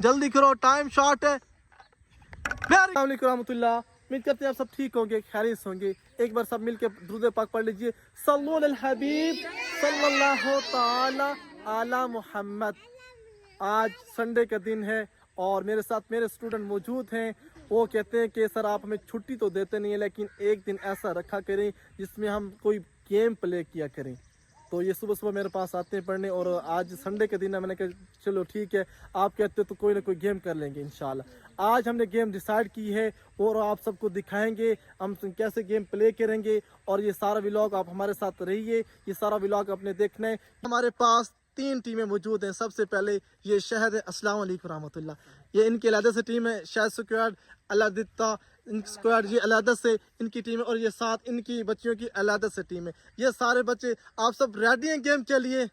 जल्दी करो, time short है। रहमतुल्लाह, उम्मीद करते हैं आप सब ठीक होंगे, खैरियत होंगे। एक बार सब मिलके दुरूद पाक पढ़ लीजिए, सल्लल्लाहु अलल हबीब सल्लल्लाहु ताला अला मुहम्मद। आज संडे का दिन है और मेरे साथ मेरे स्टूडेंट मौजूद हैं। वो कहते हैं कि सर आप हमें छुट्टी तो देते नहीं है, लेकिन एक दिन ऐसा रखा करें जिसमें हम कोई गेम प्ले किया करें। तो ये सुबह सुबह मेरे पास आते हैं पढ़ने, और आज संडे के दिन है। मैंने कहा चलो ठीक है, आप कहते तो कोई ना कोई गेम कर लेंगे इंशाल्लाह। आज हमने गेम डिसाइड की है और आप सबको दिखाएंगे हम कैसे गेम प्ले करेंगे। और ये सारा व्लॉग आप हमारे साथ रहिए, ये सारा व्लॉग आपने देखना है। हमारे पास 3 टीमें मौजूद हैं। सबसे पहले ये शहद है, अस्सलाम वालेकुम रहमतुल्लाह। ये इनके अलहदा से टीम है, शहद स्क्वाड अलहदा स्क्वाड, ये अलहदा से इनकी टीम है, और ये साथ इनकी बच्चियों की अलहदा से टीम है। ये सारे बच्चे आप सब रेडी हैं गेम के लिए?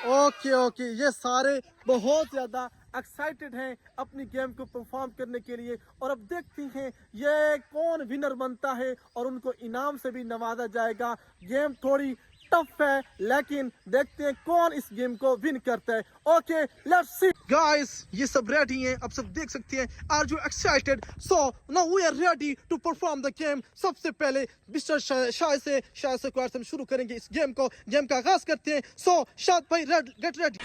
ओके ओके, ये सारे बहुत ज़्यादा एक्साइटेड हैं अपनी गेम को परफॉर्म करने के लिए। और अब देखते हैं ये कौन विनर बनता है और उनको इनाम से भी नवाजा जाएगा। गेम थोड़ी टफ है, लेकिन देखते हैं कौन इस गेम को विन करता है। ओके लेट्स सी गाइस, ये सब रेडी हैं, आप सब देख सकते हैं। Are you excited? So now we are ready to perform the game. सबसे पहले मिस्टर शाह से हम शुरू करेंगे इस गेम को। गेम का आगाज करते हैं। सो शाद भाई गेट रेडी।